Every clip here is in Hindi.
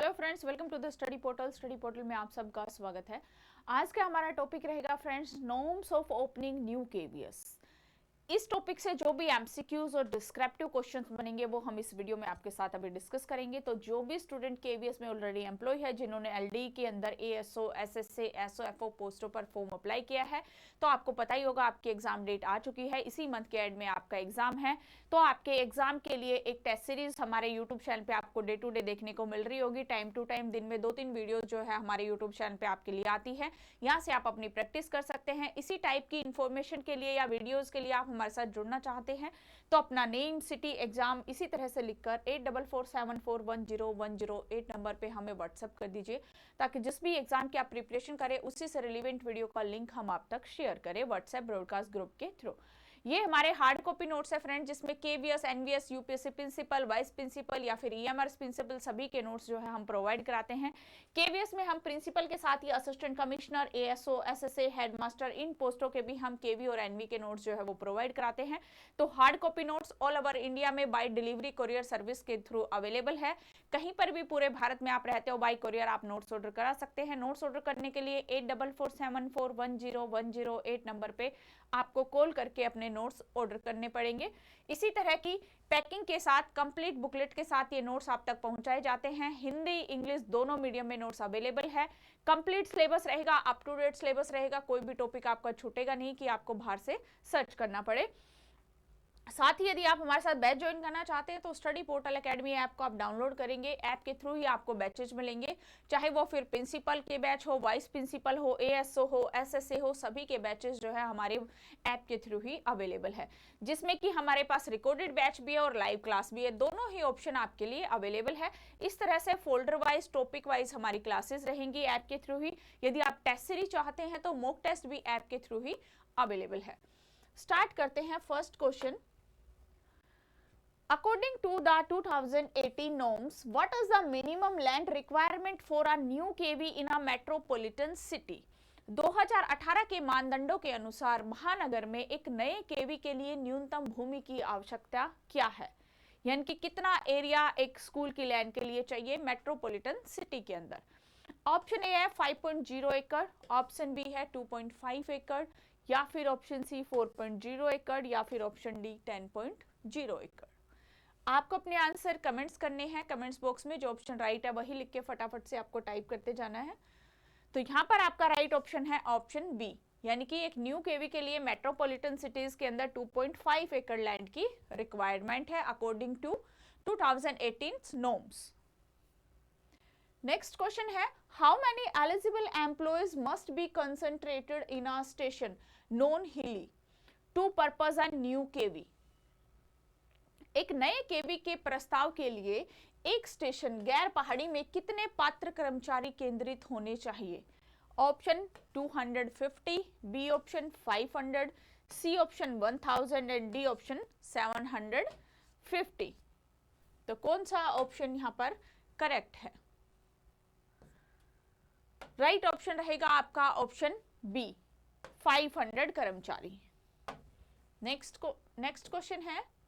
Hello friends, welcome to the study portal. Study portal में आप सबका स्वागत है। आज का हमारा टॉपिक रहेगा friends, norms of opening new KVS. इस टॉपिक से जो भी एमसीक्यूज और डिस्क्रिप्टिव क्वेश्चंस बनेंगे वो हम इस वीडियो में आपके साथ अभी डिस्कस करेंगे। तो जो भी स्टूडेंट केवीएस में ऑलरेडी एम्प्लॉय है, जिन्होंने एलडी के अंदर एएसओ, एसएसए, एसओएफओ पोस्टों पर फॉर्म अप्लाई किया है, तो आपको पता ही होगा आपकी एग्जाम डेट आ चुकी है। इसी मंथ के एंड में आपका एग्जाम है। तो आपके एग्जाम के लिए एक टेस्ट सीरीज हमारे यूट्यूब चैनल पे आपको डे टू डे देखने को मिल रही होगी। टाइम टू टाइम दिन में 2-3 वीडियो जो है हमारे यूट्यूब चैनल पे आपके लिए आती है। यहाँ से आप अपनी प्रैक्टिस कर सकते हैं। इसी टाइप की इंफॉर्मेशन के लिए या वीडियोज के लिए आप हमारे साथ जुड़ना चाहते हैं तो अपना नेम, सिटी, एग्जाम इसी तरह से लिखकर 8447410108 नंबर पे हमें व्हाट्सएप कर दीजिए, ताकि जिस भी एग्जाम की आप प्रिपरेशन करें उसी से रिलेवेंट वीडियो का लिंक हम आप तक शेयर करें व्हाट्सएप ब्रॉडकास्ट ग्रुप के थ्रू। ये हमारे हार्ड कॉपी नोट्स है फ्रेंड, जिसमें KVS, NVS, UPSC principal, vice principal या फिर ईएमआर प्रिंसिपल सभी के नोट्स जो है हम प्रोवाइड कराते हैं। केवीएस में हम प्रिंसिपल के साथ ही assistant commissioner, ASO, SSA, headmaster, इन पोस्टों के भी हम केवी और एनवी के नोट्स जो है वो प्रोवाइड कराते हैं। तो hard copy notes all over India में बाय डिलीवरी कोरियर सर्विस के थ्रू अवेलेबल है। कहीं पर भी पूरे भारत में आप रहते हो, बाय कोरियर आप नोट्स ऑर्डर करा सकते हैं। नोट्स ऑर्डर करने के लिए 8447410108 नंबर पे आपको कॉल करके अपने नोट्स ऑर्डर करने पड़ेंगे। इसी तरह की पैकिंग के साथ, कंप्लीट बुकलेट के साथ ये नोट्स आप तक पहुंचाए जाते हैं। हिंदी, इंग्लिश दोनों मीडियम में नोट्स अवेलेबल है। कंप्लीट सिलेबस रहेगा, अप टू डेट सिलेबस रहेगा। कोई भी टॉपिक आपका छूटेगा नहीं कि आपको बाहर से सर्च करना पड़े। साथ ही यदि आप हमारे साथ बैच ज्वाइन करना चाहते हैं तो स्टडी पोर्टल एकेडमी ऐप को आप डाउनलोड करेंगे। ऐप के थ्रू ही आपको बैचेज मिलेंगे, चाहे वो फिर प्रिंसिपल के बैच हो, वाइस प्रिंसिपल हो, एएसओ हो, एसएसए हो, सभी के बैचेज जो है हमारे ऐप के थ्रू ही अवेलेबल है, जिसमें कि हमारे पास रिकॉर्डेड बैच भी है और लाइव क्लास भी है। दोनों ही ऑप्शन आपके लिए अवेलेबल है। इस तरह से फोल्डर वाइज, टॉपिक वाइज हमारी क्लासेस रहेंगी ऐप के थ्रू ही। यदि आप टेस्ट सीरीज चाहते हैं तो मॉक टेस्ट भी ऐप के थ्रू ही अवेलेबल है। स्टार्ट करते हैं first question. According to the 2018 norms, what is the minimum land requirement for a new KV in a metropolitan city? 2018 के मानदंडों के अनुसार महानगर में एक नए केवी के लिए न्यूनतम भूमि की आवश्यकता क्या है? यानी कि कितना एरिया एक स्कूल की लैंड के लिए चाहिए मेट्रोपॉलिटन सिटी के अंदर। ऑप्शन ए है 5.0 एकड़, ऑप्शन बी है 2.5 एकड़, या फिर ऑप्शन सी 4.0 एकड़, या फिर ऑप्शन डी 10.0 एकड़। आपको अपने आंसर कमेंट्स करने हैं कमेंट्स बॉक्स में। जो ऑप्शन राइट है वही लिख के फटाफट से आपको टाइप करते जाना है। तो यहाँ पर आपका राइट ऑप्शन है ऑप्शन बी, यानी कि एक न्यू केवी के लिए मेट्रोपॉलिटन सिटीज के अंदर 2.5 एकड़ लैंड की रिक्वायरमेंट है according to 2018 norms. Next question है, how many eligible employees must be concentrated in a station non hilly to purpose a new KV? एक नए केवी के प्रस्ताव के लिए एक स्टेशन गैर पहाड़ी में कितने पात्र कर्मचारी केंद्रित होने चाहिए? Option 250, B option 500, C option 1000 and D option 750। तो कौन सा ऑप्शन यहां पर करेक्ट है? राइट ऑप्शन रहेगा आपका ऑप्शन बी, 500 कर्मचारी। नेक्स्ट क्वेश्चन है,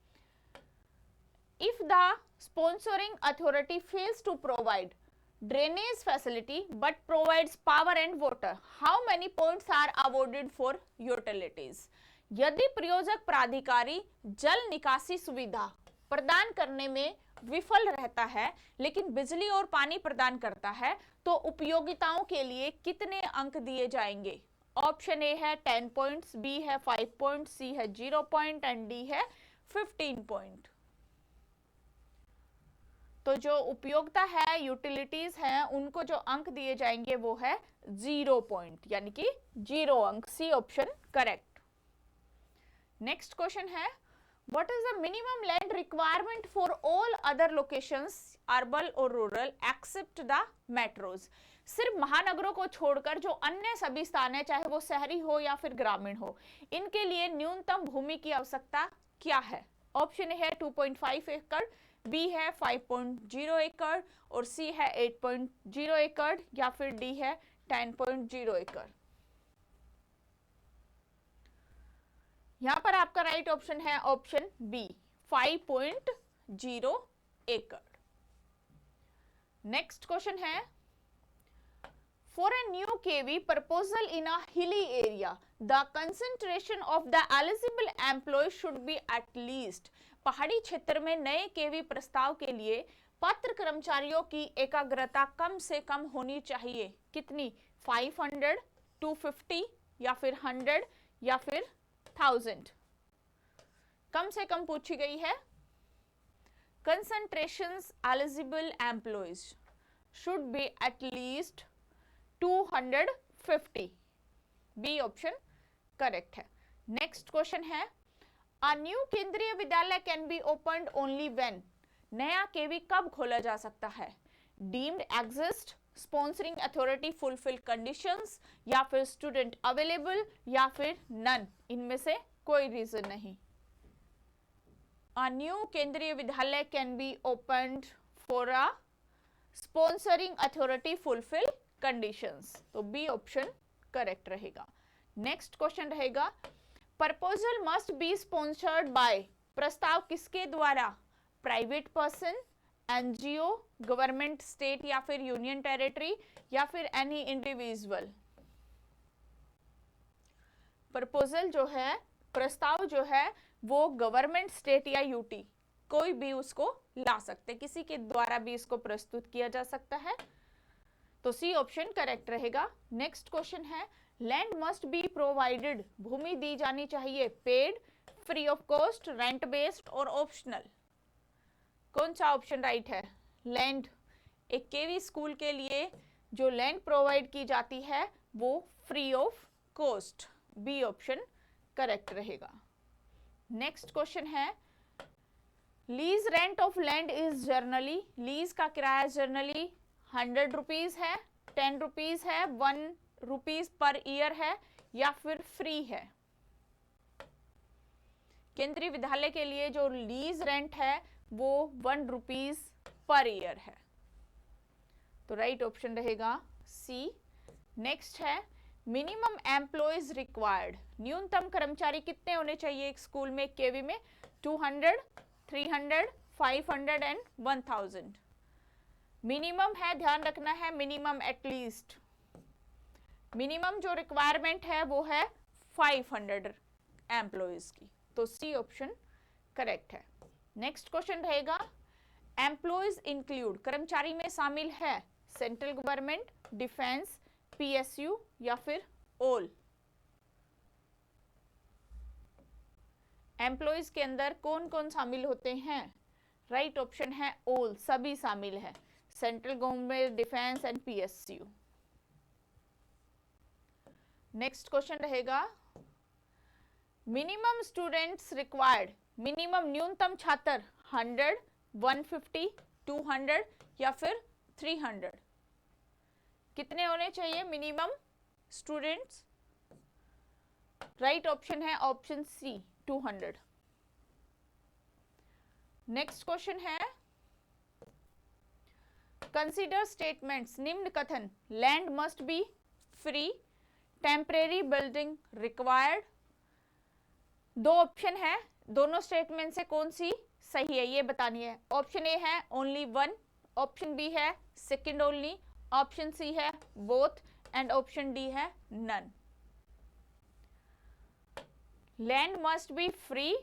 if the sponsoring authority fails to provide drainage facility but provides power and water, how many points are awarded for utilities? यदि प्रयोजक प्राधिकारी जल निकासी सुविधा प्रदान करने में विफल रहता है लेकिन बिजली और पानी प्रदान करता है तो उपयोगिताओं के लिए कितने अंक दिए जाएंगे? ऑप्शन ए है 10 पॉइंट्स, बी है 5 पॉइंट, सी है 0 पॉइंट एंड डी है 15 पॉइंट। तो जो उपयोगिता है, यूटिलिटीज हैं, उनको जो अंक दिए जाएंगे वो है 0 पॉइंट, यानी कि 0 अंक। C option correct. Next question है, what is the minimum land requirement for all other locations urban और रूरल एक्सेप्ट द मेट्रोज? सिर्फ महानगरों को छोड़कर जो अन्य सभी स्थान है, चाहे वो शहरी हो या फिर ग्रामीण हो, इनके लिए न्यूनतम भूमि की आवश्यकता क्या है? ऑप्शन ए है 2.5 एकड़, बी है 5.0 एकड़ और सी है 8.0 एकड़, या फिर डी है 10.0 एकड़। यहां पर आपका राइट ऑप्शन है ऑप्शन बी, 5.0 एकड़। नेक्स्ट क्वेश्चन है, for a new KV proposal in a hilly area, the concentration of the eligible employees should be at least. पहाड़ी क्षेत्र में नए केवी प्रस्ताव के लिए पात्र कर्मचारियों की एकाग्रता कम से कम होनी चाहिए। कितनी? 500, 250 या फिर 100 या फिर 1000। कम से कम पूछी गई है। Concentrations eligible employees should be at least 250। B option correct है। नेक्स्ट क्वेश्चन है, a new Kendriya Vidyalaya can be opened only when. नया केवी कब खोला जा सकता है? Deemed exist, sponsoring authority fulfil conditions, या फिर स्टूडेंट अवेलेबल, या फिर नन। इनमें से कोई रीजन नहीं। अ new Kendriya Vidyalaya can be opened for a sponsoring authority fulfil conditions. तो बी ऑप्शन करेक्ट रहेगा। नेक्स्ट क्वेश्चन रहेगा, proposal must be sponsored by. प्रस्ताव किसके द्वारा? Private person, NGO, government, state या फिर यूनियन टेरिटरी, या फिर एनी इंडिविजुअल। प्रपोजल जो है, प्रस्ताव जो है, वो गवर्नमेंट, स्टेट या यूटी कोई भी उसको ला सकते, किसी के द्वारा भी इसको प्रस्तुत किया जा सकता है। तो सी ऑप्शन करेक्ट रहेगा। नेक्स्ट क्वेश्चन है, लैंड मस्ट बी प्रोवाइडेड। भूमि दी जानी चाहिए। Paid, free of cost, rent based और ऑप्शनल। कौन सा ऑप्शन राइट है? लैंड। एक केवी स्कूल के लिए जो लैंड प्रोवाइड की जाती है वो free of cost. B option correct रहेगा। नेक्स्ट क्वेश्चन है, lease rent of land is generally. Lease का किराया जर्नली 100 रुपीज है, 10 रुपीज है, 1 रुपीज पर ईयर है, या फिर फ्री है। केंद्रीय विद्यालय के लिए जो लीज रेंट है वो 1 रुपीज पर ईयर है। तो राइट ऑप्शन रहेगा सी। नेक्स्ट है, मिनिमम एम्प्लॉयज रिक्वायर्ड। न्यूनतम कर्मचारी कितने होने चाहिए एक स्कूल में, केवी में? 200, 300, 500 एंड 1000। मिनिमम है, ध्यान रखना है, मिनिमम एटलीस्ट। मिनिमम जो रिक्वायरमेंट है वो है 500 एम्प्लॉयज की। तो सी ऑप्शन करेक्ट है। नेक्स्ट क्वेश्चन रहेगा, एम्प्लॉयज इंक्लूड। कर्मचारी में शामिल है सेंट्रल गवर्नमेंट, डिफेंस, पीएसयू या फिर ऑल। एम्प्लॉयज के अंदर कौन कौन शामिल होते हैं? राइट ऑप्शन है ऑल, सभी शामिल है। Central government, defence and PSU. Next question रहेगा, मिनिमम स्टूडेंट्स रिक्वायर्ड। मिनिमम न्यूनतम छात्र 100, 150, 200 या फिर 300। कितने होने चाहिए मिनिमम स्टूडेंट्स? राइट ऑप्शन है ऑप्शन सी, 200। नेक्स्ट क्वेश्चन है, कंसीडर स्टेटमेंट्स। निम्न कथन, land must be free, temporary building required. दो ऑप्शन है, दोनों स्टेटमेंट से कौन सी सही है ये बतानी है। ऑप्शन ए है ओनली वन, ऑप्शन बी है सेकंड ओनली, ऑप्शन सी है बोथ एंड ऑप्शन डी है none. Land must be free,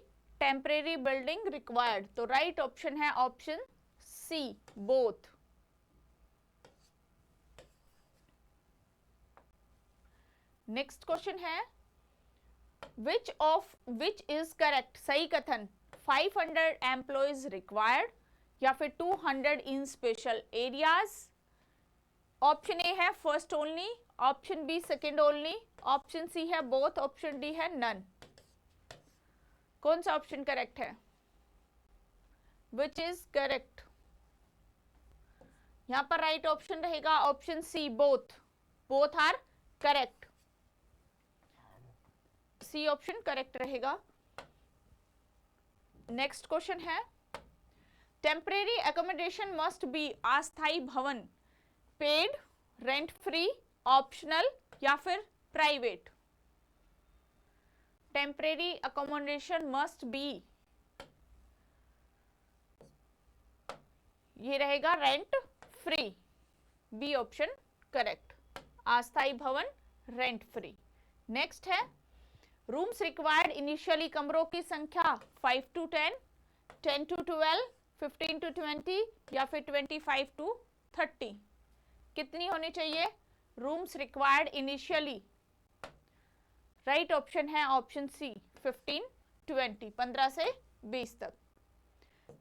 temporary building required. तो राइट ऑप्शन है option C, both. Next question है, विच इज करेक्ट। सही कथन, 500 एम्प्लॉयज रिक्वायर्ड या फिर 200 in special areas. Option A है first only, option B second only, option C है बोथ, ऑप्शन डी है नन। कौन सा ऑप्शन करेक्ट है? Which is correct. यहां पर राइट ऑप्शन रहेगा option C, both. Both are correct. C option correct रहेगा। नेक्स्ट क्वेश्चन है, टेम्परेरी एकोमोडेशन मस्ट बी। अस्थायी भवन पेड, रेंट फ्री, ऑप्शनल या फिर private. Temporary accommodation must be, ये रहेगा rent free, B option correct. अस्थायी भवन रेंट फ्री। नेक्स्ट है रूम्स रिक्वायर्ड इनिशियली, कमरों की संख्या 5 to 10, 10 to 12, 15 to 20 या फिर 25 to 30। कितनी होनी चाहिए rooms required initially? Right option है ऑप्शन सी 15, 20, 15 से 20 तक।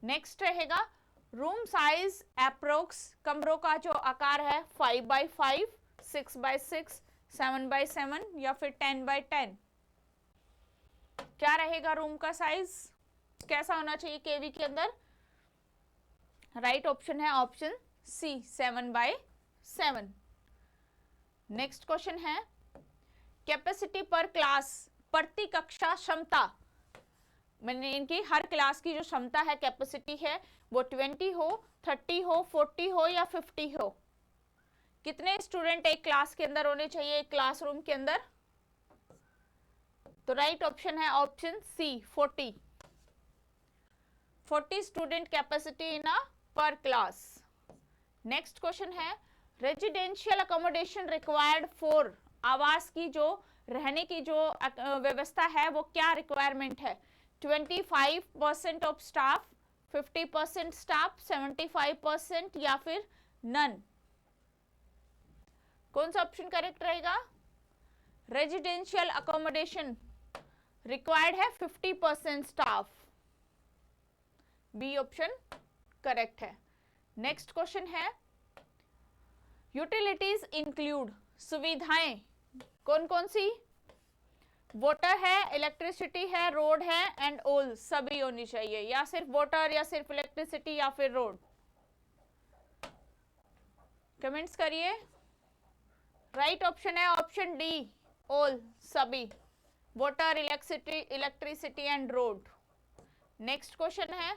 नेक्स्ट रहेगा रूम साइज एप्रोक्स, कमरों का जो आकार है 5x5, 6x6, 7x7 या फिर 10x10। क्या रहेगा रूम का साइज, कैसा होना चाहिए केवी के अंदर? राइट ऑप्शन है option C 7x7। Next question है कैपेसिटी पर क्लास, प्रति कक्षा क्षमता, मैंने इनकी हर क्लास की जो क्षमता है कैपेसिटी है वो 20 हो, 30 हो, 40 हो या 50 हो। कितने स्टूडेंट एक क्लास के अंदर होने चाहिए, एक क्लासरूम के अंदर? तो राइट ऑप्शन है option C 40 student capacity in a per class. Next question है रेजिडेंशियल अकोमोडेशन रिक्वायर्ड फॉर, आवास की जो रहने की जो व्यवस्था है वो क्या रिक्वायरमेंट है? 25% ऑफ स्टाफ, 50% स्टाफ, 75% या फिर नन? कौन सा ऑप्शन करेक्ट रहेगा? रेजिडेंशियल अकोमोडेशन रिक्वायर्ड है 50% स्टाफ, बी ऑप्शन करेक्ट है। नेक्स्ट क्वेश्चन है यूटिलिटीज इंक्लूड, सुविधाएं कौन कौन सी? वाटर है, इलेक्ट्रिसिटी है, रोड है एंड ऑल, सभी होनी चाहिए, या सिर्फ वाटर या सिर्फ इलेक्ट्रिसिटी या फिर रोड? कमेंट्स करिए। राइट ऑप्शन है ऑप्शन डी ऑल, सभी, water, electricity and road. Next question है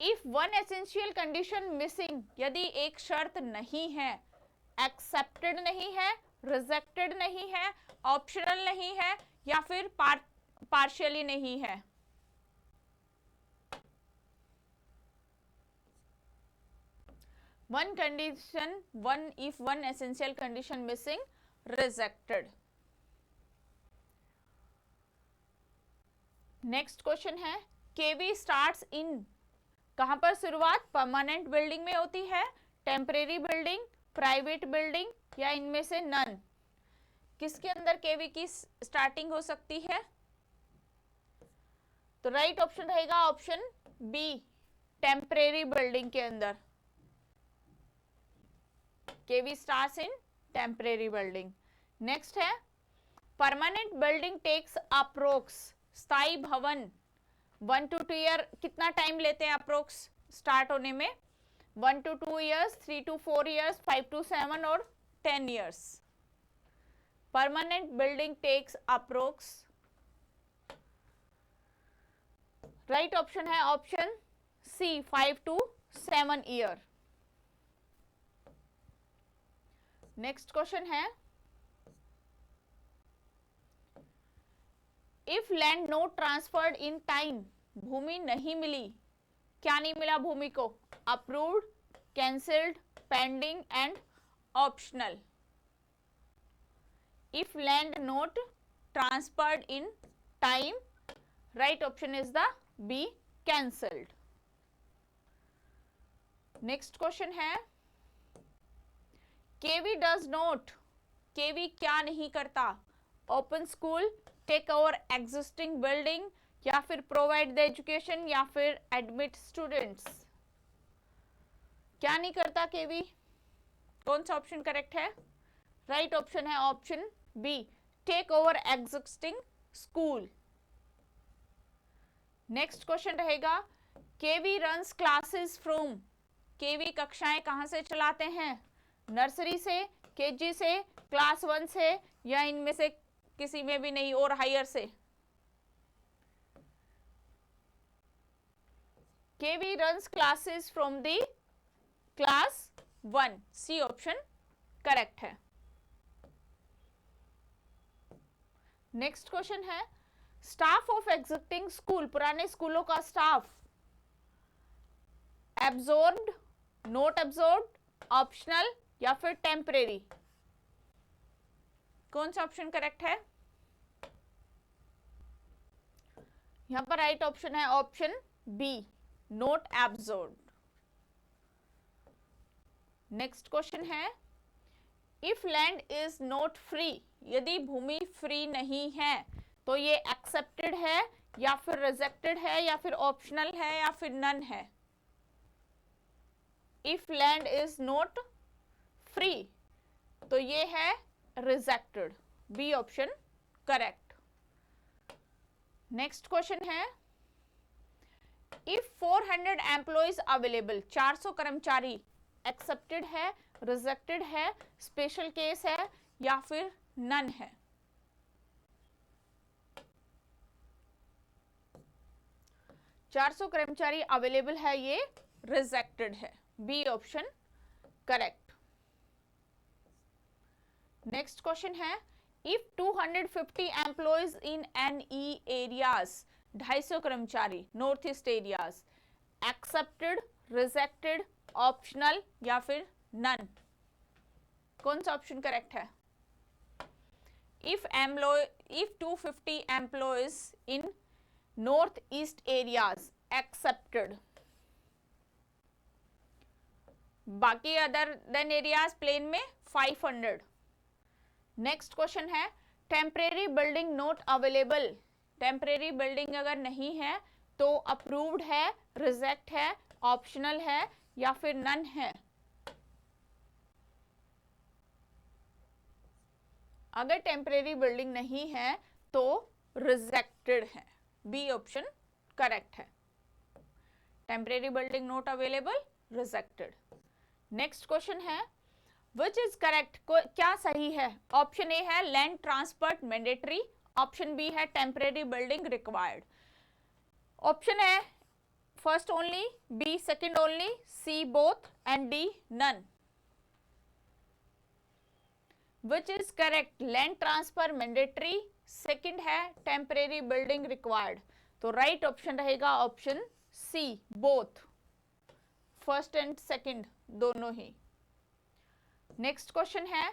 if one essential condition missing, यदि एक शर्त नहीं है, एक्सेप्टेड नहीं है, रिजेक्टेड नहीं है, ऑप्शनल नहीं है या फिर पार्शियली नहीं है? One condition, one if one essential condition missing, rejected. Next question है केवी स्टार्ट्स इन, कहां पर शुरुआत परमानेंट बिल्डिंग में होती है, टेम्परेरी बिल्डिंग, प्राइवेट बिल्डिंग या इनमें से नन? किसके अंदर केवी की स्टार्टिंग हो सकती है? तो राइट ऑप्शन रहेगा ऑप्शन बी टेम्परेरी बिल्डिंग के अंदर, KV starts in temporary building. Next है परमानेंट बिल्डिंग टेक्स अप्रोक्स, स्थायी भवन 1 to 2 ईयर, कितना टाइम लेते हैं अप्रोक्स स्टार्ट होने में? 1 to 2 years, 3 to 4 years, 5 to 7 और 10 years. Permanent building takes approx, right option है option C 5 to 7 year. Next question है if land not transferred in time, भूमि नहीं मिली, क्या नहीं मिला भूमि को? Approved, cancelled, pending and optional. If land not transferred in time, right option is the B cancelled. Next question है केवी डज नॉट, केवी क्या नहीं करता? Open school, take over existing building या फिर प्रोवाइड द एजुकेशन या फिर एडमिट स्टूडेंट्स? क्या नहीं करता केवी? कौन सा ऑप्शन करेक्ट है? राइट ऑप्शन है option B take over existing school. Next question रहेगा KV runs classes from, KV कक्षाएं कहां से चलाते हैं? नर्सरी से, केजी से, क्लास 1 से या इनमें से किसी में भी नहीं और हायर से? KV runs classes from the class 1, C option correct है। नेक्स्ट क्वेश्चन है स्टाफ ऑफ एग्जिस्टिंग स्कूल, पुराने स्कूलों का staff absorbed, not absorbed, optional या फिर टेम्परेरी? कौन सा ऑप्शन करेक्ट है? यहां पर राइट ऑप्शन है option B, not absorbed. Next question है, if land is not free, यदि भूमि फ्री नहीं है तो ये एक्सेप्टेड है या फिर रिजेक्टेड है या फिर ऑप्शनल है या फिर नन है? If land is not free तो ये है rejected, B option correct. Next question है, इफ 400 एम्प्लॉइज अवेलेबल, 400 कर्मचारी, एक्सेप्टेड है, रिजेक्टेड है, स्पेशल केस है या फिर नन है? चार 400 कर्मचारी अवेलेबल है, ये रिजेक्टेड है, B option correct. Next question है, if 250 employees in NE areas, 250 कर्मचारी north east areas, accepted, rejected, optional या फिर नन? कौन सा ऑप्शन करेक्ट है? If 250 employees in north east areas accepted, बाकी अदर देन एरियाज प्लेन में 500। नेक्स्ट क्वेश्चन है, temporary building not available, temporary building अगर नहीं है तो अप्रूव्ड है, रिजेक्ट है, ऑप्शनल है या फिर नन है? अगर टेम्परेरी बिल्डिंग नहीं है तो रिजेक्टेड है, बी ऑप्शन करेक्ट है। Temporary building not available, rejected. Next question है, विच इज करेक्ट, क्या सही है? ऑप्शन ए है land transfer mandatory, option B है टेम्परेरी बिल्डिंग रिक्वायर्ड। ऑप्शन है first only, B second only, C both and D none. Which is correct, land transfer mandatory, second है टेम्परेरी बिल्डिंग रिक्वायर्ड। तो राइट ऑप्शन रहेगा option C, both, first and second दोनों ही। नेक्स्ट क्वेश्चन है,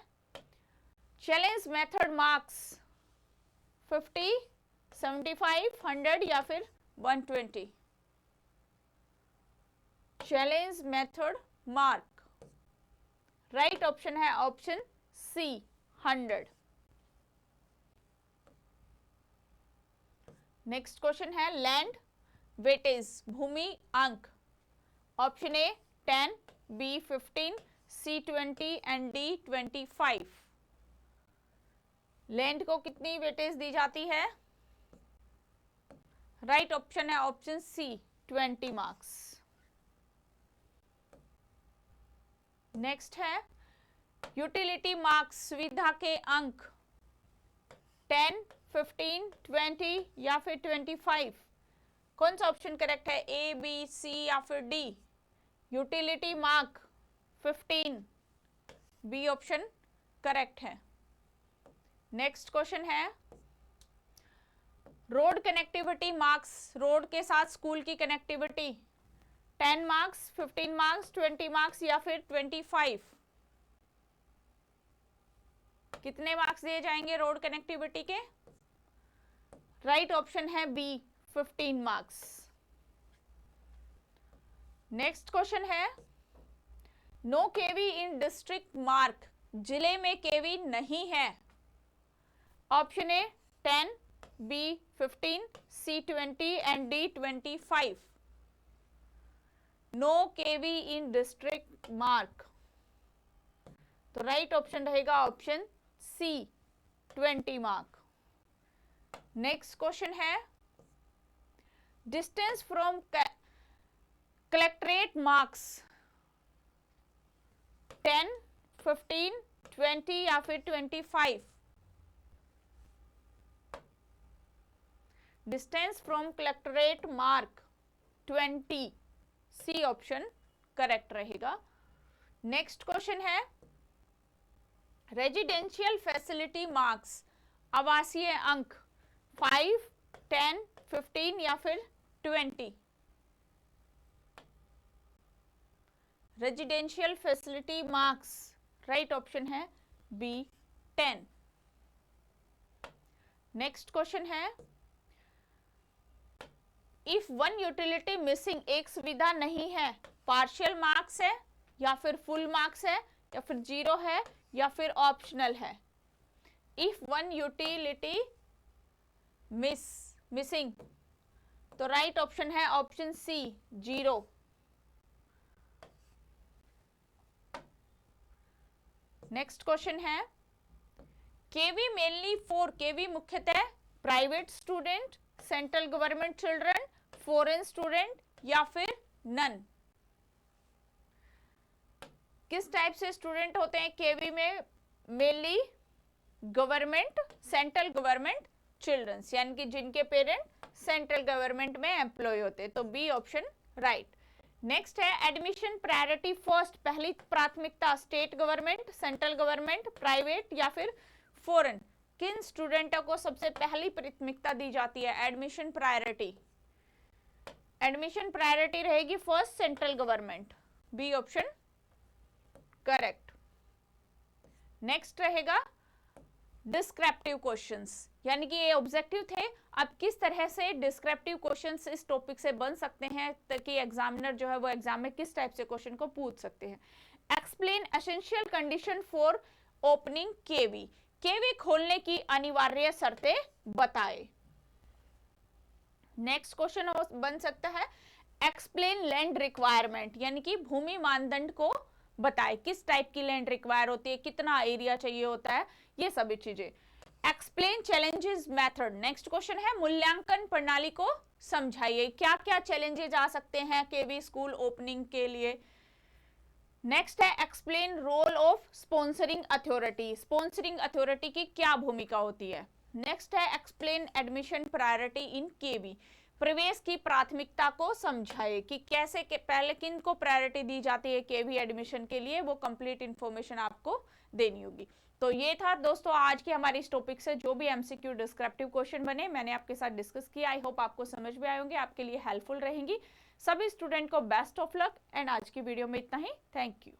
चैलेंज मेथड मार्क्स 50, 75, 100 या फिर 120? Challenge method mark, right option है ऑप्शन सी, 100। नेक्स्ट क्वेश्चन है, लैंड वेटेज, भूमि अंक, option A 10, B 15, C 20 and D 25। Land को कितनी वेटेज दी जाती है? राइट ऑप्शन है ऑप्शन सी, 20 मार्क्स। नेक्स्ट है, यूटिलिटी मार्क्स, सुविधा के अंक 10, 15, 20 या फिर 25? कौन सा ऑप्शन करेक्ट है, ए, बी, सी या फिर D? Utility mark 15, B option correct है। नेक्स्ट क्वेश्चन है, रोड कनेक्टिविटी मार्क्स, रोड के साथ स्कूल की कनेक्टिविटी 10 मार्क्स, 15 मार्क्स, 20 मार्क्स या फिर 25? कितने मार्क्स दिए जाएंगे रोड कनेक्टिविटी के? राइट ऑप्शन है बी, 15 मार्क्स। नेक्स्ट क्वेश्चन है, no KV in district mark, जिले में केवी नहीं है। Option A 10, B 15, C 20 and D 25। No KV in district mark, तो राइट ऑप्शन रहेगा option C, 20 mark. Next question है, डिस्टेंस फ्रॉम कलेक्ट्रेट मार्क्स 10, 15, 20 या फिर 25? Distance from collectorate mark 20, C option correct रहेगा। नेक्स्ट क्वेश्चन है, रेजिडेंशियल फैसिलिटी मार्क्स, आवासीय अंक 5, 10, 15 या फिर 20? Residential facility marks, right option है बी 10। नेक्स्ट क्वेश्चन है, इफ वन यूटिलिटी मिसिंग, एक सुविधा नहीं है, पार्शियल मार्क्स है या फिर फुल मार्क्स है या फिर जीरो है या फिर ऑप्शनल है। इफ वन यूटिलिटी मिसिंग, तो राइट ऑप्शन है option C, zero. Next question है, केवी मेनली फॉर, केवी मुख्यतः private student, central government children, foreign student या फिर नन। किस टाइप से स्टूडेंट होते हैं केवी में? Mainly government, central government childrens, यानी कि जिनके पेरेंट सेंट्रल गवर्नमेंट में एम्प्लॉय होते हैं, तो बी ऑप्शन राइट। नेक्स्ट है, एडमिशन प्रायोरिटी फर्स्ट, पहली प्राथमिकता state government, central government, private या फिर फॉरेन, किन स्टूडेंटों को सबसे पहली प्राथमिकता दी जाती है? एडमिशन प्रायोरिटी, एडमिशन प्रायोरिटी रहेगी first central government, B option correct. Next रहेगा डिस्क्रिप्टिव क्वेश्चंस, यानी कि ये ऑब्जेक्टिव थे। अब किस तरह से डिस्क्रिप्टिव क्वेश्चंस इस टॉपिक से बन सकते हैं, ताकि एग्जामिनर जो है वो एग्जाम में किस टाइप से क्वेश्चन को पूछ सकते हैं। Explain essential condition for opening KV, KV खोलने की अनिवार्य शर्तें बताए। नेक्स्ट क्वेश्चन बन सकता है, एक्सप्लेन लैंड रिक्वायरमेंट, यानी कि भूमि मानदंड को बताए, किस टाइप की लैंड रिक्वायर होती है, कितना एरिया चाहिए होता है, ये सभी चीजें। Explain challenges method, next question है, मूल्यांकन प्रणाली को समझाइए, क्या क्या चैलेंजेस आ सकते हैं केवी स्कूल ओपनिंग के लिए। नेक्स्ट है, explain role of sponsoring authority, sponsoring authority की क्या भूमिका होती है। नेक्स्ट है, explain admission priority in KV, प्रवेश की प्राथमिकता को समझाए कि कैसे पहले किन को प्रायोरिटी दी जाती है केवी एडमिशन के लिए, वो कंप्लीट इंफॉर्मेशन आपको देनी होगी। तो ये था दोस्तों आज की हमारी इस टॉपिक से जो भी एमसीक्यू डिस्क्रिप्टिव क्वेश्चन बने, मैंने आपके साथ डिस्कस किया। आई होप आपको समझ में आए होंगे, आपके लिए हेल्पफुल रहेंगी। सभी स्टूडेंट को बेस्ट ऑफ लक, एंड आज की वीडियो में इतना ही। Thank you.